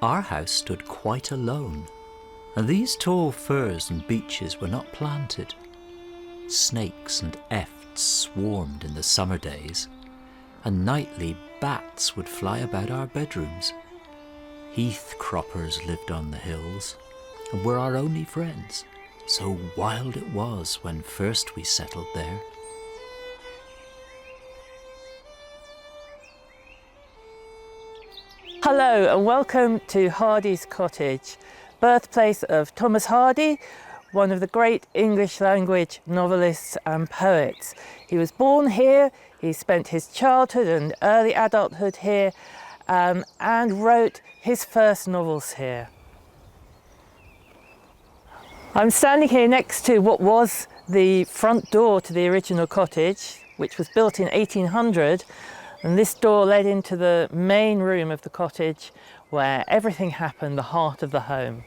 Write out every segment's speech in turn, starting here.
Our house stood quite alone, and these tall firs and beeches were not planted. Snakes and efts swarmed in the summer days, and nightly bats would fly about our bedrooms. Heath croppers lived on the hills, and were our only friends. So wild it was when first we settled there. Hello and welcome to Hardy's Cottage, birthplace of Thomas Hardy, one of the great English language novelists and poets. He was born here, he spent his childhood and early adulthood here, and wrote his first novels here. I'm standing here next to what was the front door to the original cottage, which was built in 1800, and this door led into the main room of the cottage where everything happened, the heart of the home.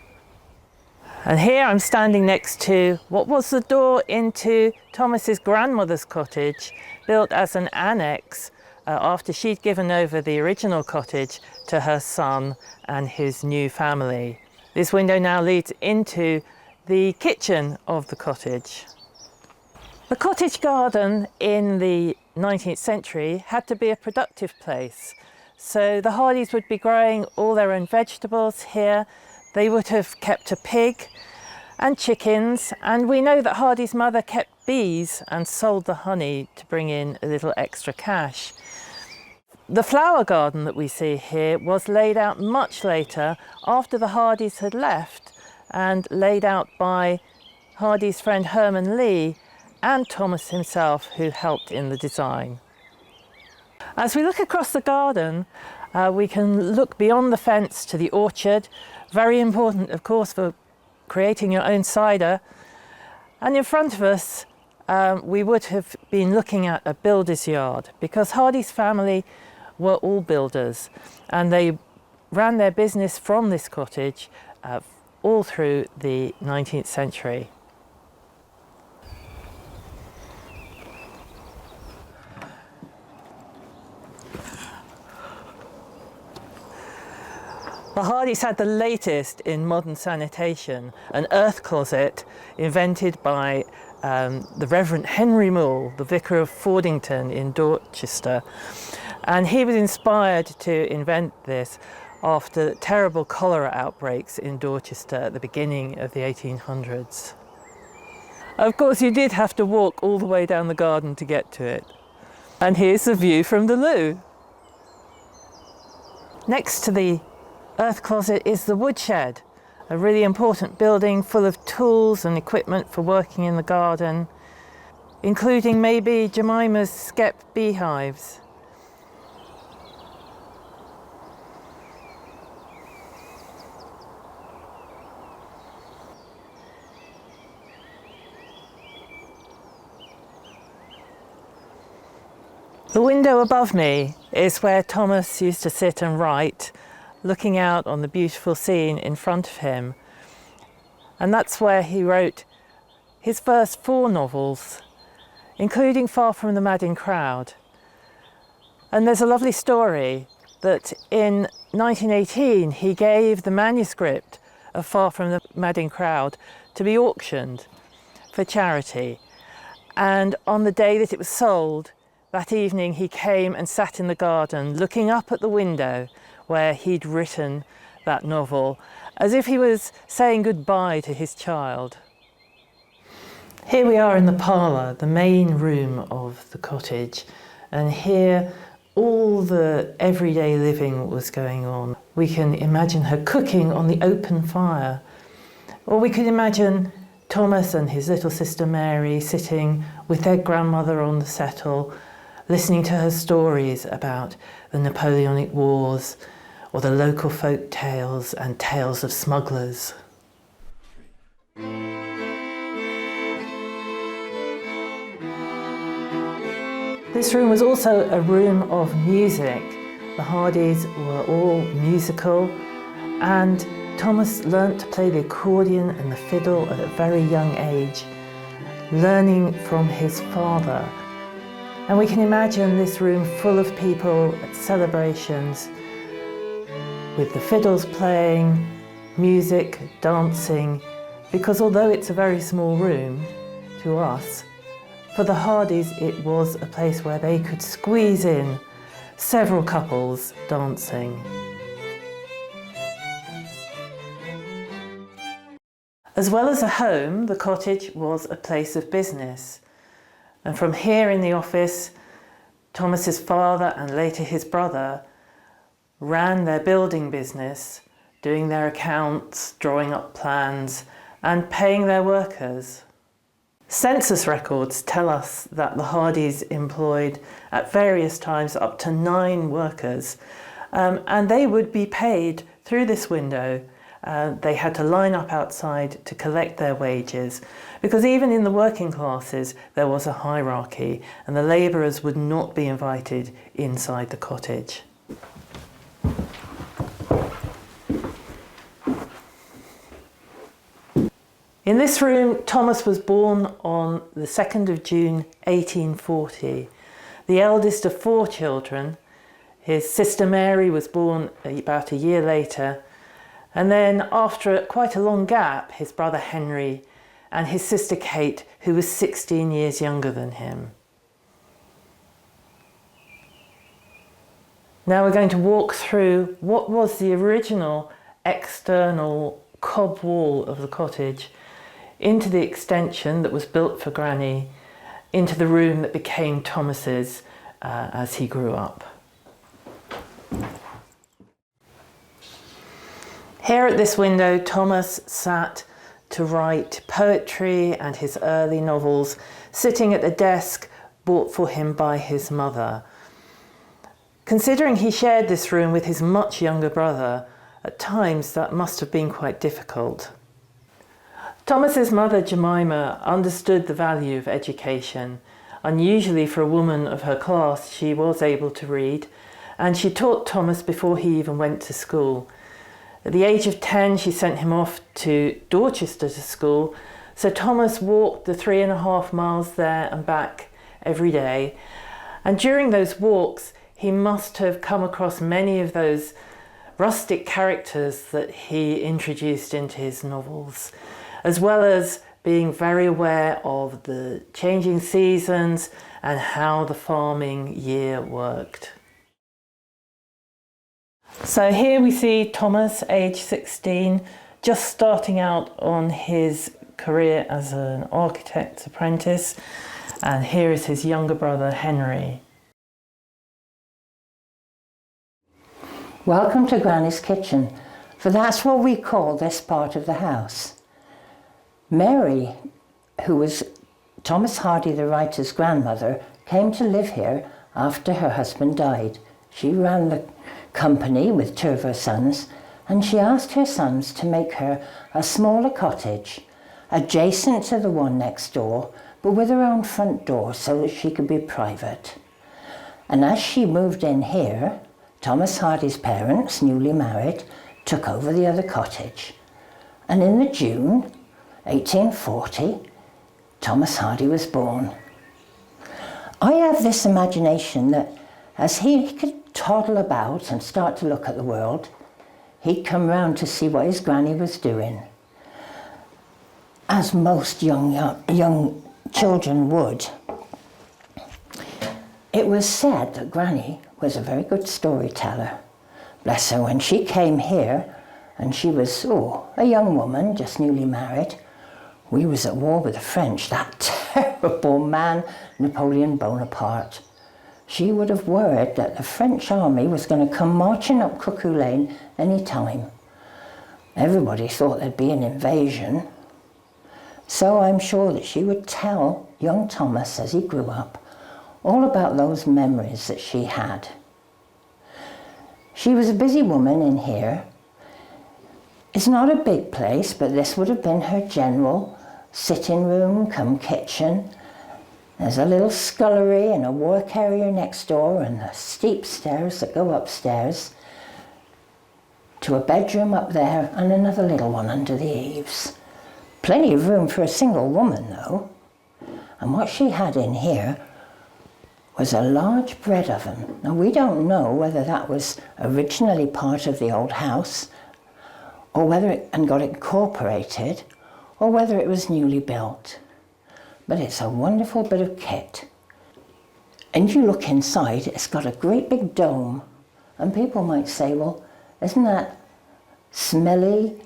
And here I'm standing next to what was the door into Thomas's grandmother's cottage, built as an annex after she'd given over the original cottage to her son and his new family. This window now leads into the kitchen of the cottage. The cottage garden in the 19th century had to be a productive place. So the Hardys would be growing all their own vegetables here. They would have kept a pig and chickens, and we know that Hardy's mother kept bees and sold the honey to bring in a little extra cash. The flower garden that we see here was laid out much later, after the Hardys had left, and laid out by Hardy's friend Herman Lee and Thomas himself, who helped in the design. As we look across the garden, we can look beyond the fence to the orchard, very important of course for creating your own cider, and in front of us we would have been looking at a builder's yard, because Hardy's family were all builders and they ran their business from this cottage all through the 19th century. The Hardys had the latest in modern sanitation, an earth closet invented by the Reverend Henry Moore, the Vicar of Fordington in Dorchester. And he was inspired to invent this after terrible cholera outbreaks in Dorchester at the beginning of the 1800s. Of course, you did have to walk all the way down the garden to get to it. And here's the view from the loo. Next to the earth closet is the Woodshed, a really important building full of tools and equipment for working in the garden, including maybe Jemima's skep beehives. The window above me is where Thomas used to sit and write, looking out on the beautiful scene in front of him. And that's where he wrote his first 4 novels, including Far from the Madding Crowd. And there's a lovely story that in 1918 he gave the manuscript of Far from the Madding Crowd to be auctioned for charity. And on the day that it was sold, that evening he came and sat in the garden looking up at the window where he'd written that novel, as if he was saying goodbye to his child. Here we are in the parlour, the main room of the cottage, and here all the everyday living was going on. We can imagine her cooking on the open fire, or we could imagine Thomas and his little sister Mary sitting with their grandmother on the settle, listening to her stories about the Napoleonic Wars, or the local folk tales and tales of smugglers. This room was also a room of music. The Hardys were all musical, and Thomas learnt to play the accordion and the fiddle at a very young age, learning from his father. And we can imagine this room full of people at celebrations, with the fiddles playing, music, dancing, because although it's a very small room to us, for the Hardys it was a place where they could squeeze in several couples dancing. As well as a home, the cottage was a place of business. And from here in the office, Thomas's father and later his brother ran their building business, doing their accounts, drawing up plans, and paying their workers. Census records tell us that the Hardys employed at various times up to 9 workers, and they would be paid through this window. They had to line up outside to collect their wages, because even in the working classes there was a hierarchy and the labourers would not be invited inside the cottage. In this room, Thomas was born on the 2nd of June 1840, the eldest of 4 children. His sister Mary was born about a year later, and then after quite a long gap, his brother Henry and his sister Kate, who was 16 years younger than him. Now we're going to walk through what was the original external cob wall of the cottage into the extension that was built for Granny, into the room that became Thomas's as he grew up. Here at this window, Thomas sat to write poetry and his early novels, sitting at the desk bought for him by his mother. Considering he shared this room with his much younger brother, at times that must have been quite difficult. Thomas's mother Jemima understood the value of education. Unusually for a woman of her class, she was able to read, and she taught Thomas before he even went to school. At the age of 10, she sent him off to Dorchester to school, so Thomas walked the 3.5 miles there and back every day. And during those walks, he must have come across many of those rustic characters that he introduced into his novels, as well as being very aware of the changing seasons and how the farming year worked. So here we see Thomas, age 16, just starting out on his career as an architect's apprentice, and here is his younger brother Henry. Welcome to Granny's kitchen, for that's what we call this part of the house. Mary, who was Thomas Hardy the writer's grandmother, came to live here after her husband died. She ran the company with 2 of her sons, and she asked her sons to make her a smaller cottage adjacent to the one next door, but with her own front door so that she could be private. And as she moved in here, Thomas Hardy's parents, newly married, took over the other cottage. And in the June 1840, Thomas Hardy was born. I have this imagination that as he could toddle about and start to look at the world, he'd come round to see what his granny was doing, as most young children would. It was said that Granny was a very good storyteller. Bless her, when she came here, and she was a young woman, just newly married, we was at war with the French, that terrible man, Napoleon Bonaparte. She would have worried that the French army was going to come marching up Cuckoo Lane any time. Everybody thought there'd be an invasion. So I'm sure that she would tell young Thomas as he grew up all about those memories that she had. She was a busy woman in here. It's not a big place, but this would have been her general sitting room cum kitchen. There's a little scullery and a work area next door, and the steep stairs that go upstairs to a bedroom up there and another little one under the eaves. Plenty of room for a single woman though. And what she had in here was a large bread oven. Now we don't know whether that was originally part of the old house or whether it and got incorporated or whether it was newly built. But it's a wonderful bit of kit. And you look inside, it's got a great big dome. And people might say, well, isn't that smelly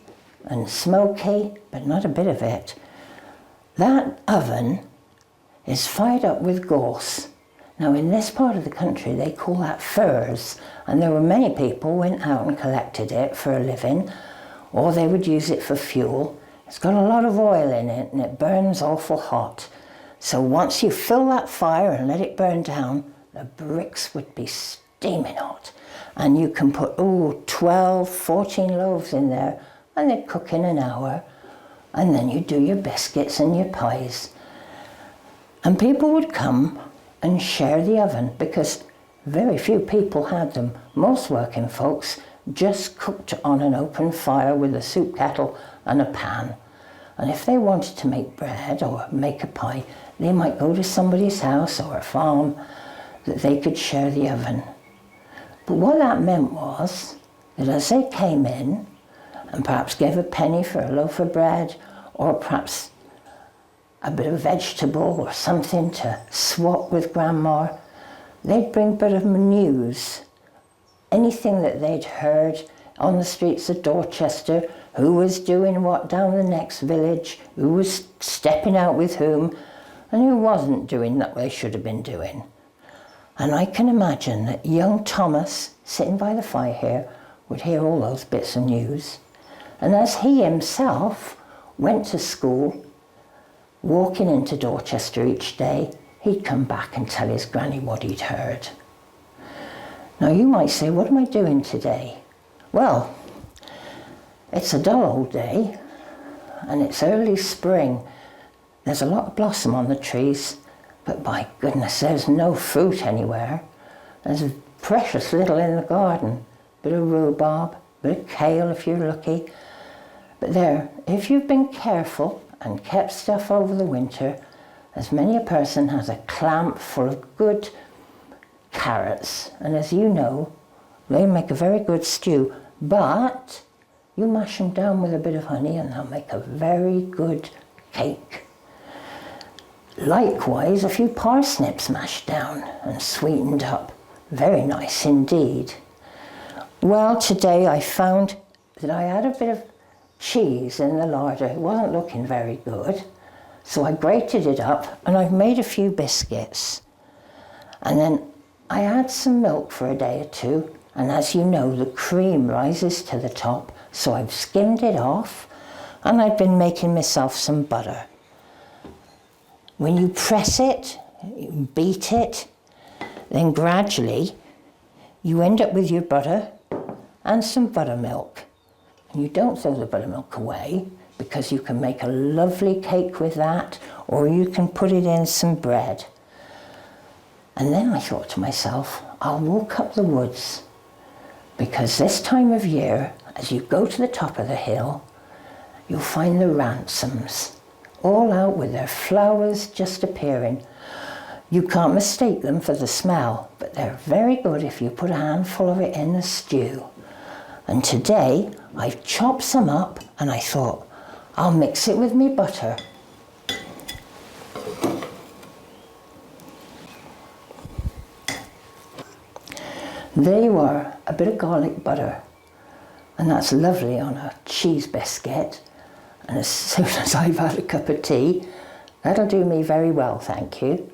and smoky? But not a bit of it. That oven is fired up with gorse. Now in this part of the country they call that furze, and there were many people who went out and collected it for a living, or they would use it for fuel. It's got a lot of oil in it and it burns awful hot. So once you fill that fire and let it burn down, the bricks would be steaming hot. And you can put 12, 14 loaves in there and they'd cook in an hour. And then you do your biscuits and your pies. And people would come and share the oven because very few people had them. Most working folks just cooked on an open fire with a soup kettle and a pan. And if they wanted to make bread or make a pie, they might go to somebody's house or a farm that they could share the oven. But what that meant was that as they came in and perhaps gave a penny for a loaf of bread or perhaps a bit of vegetable or something to swap with Grandma, they'd bring a bit of news, anything that they'd heard on the streets of Dorchester, who was doing what down the next village, who was stepping out with whom, and who wasn't doing what they should have been doing. And I can imagine that young Thomas, sitting by the fire here, would hear all those bits of news. And as he himself went to school, walking into Dorchester each day, he'd come back and tell his granny what he'd heard. Now you might say, what am I doing today? Well, it's a dull old day, and it's early spring. There's a lot of blossom on the trees, but by goodness, there's no fruit anywhere. There's precious little in the garden. Bit of rhubarb, bit of kale if you're lucky. But there, if you've been careful and kept stuff over the winter, as many a person has a clamp full of good carrots, and as you know, they make a very good stew, but you mash them down with a bit of honey and they'll make a very good cake. Likewise, a few parsnips mashed down and sweetened up. Very nice indeed. Well, today I found that I had a bit of cheese in the larder. It wasn't looking very good, so I grated it up and I've made a few biscuits. And then I add some milk for a day or two, and as you know, the cream rises to the top, so I've skimmed it off and I've been making myself some butter. When you press it, you beat it, then gradually you end up with your butter and some buttermilk. And you don't throw the buttermilk away because you can make a lovely cake with that, or you can put it in some bread. And then I thought to myself, I'll walk up the woods, because this time of year, as you go to the top of the hill, you'll find the ransoms all out with their flowers just appearing. You can't mistake them for the smell, but they're very good if you put a handful of it in the stew. And today I've chopped some up and I thought I'll mix it with me butter. There you are, a bit of garlic butter, and that's lovely on a cheese biscuit. And as soon as I've had a cup of tea, that'll do me very well, thank you.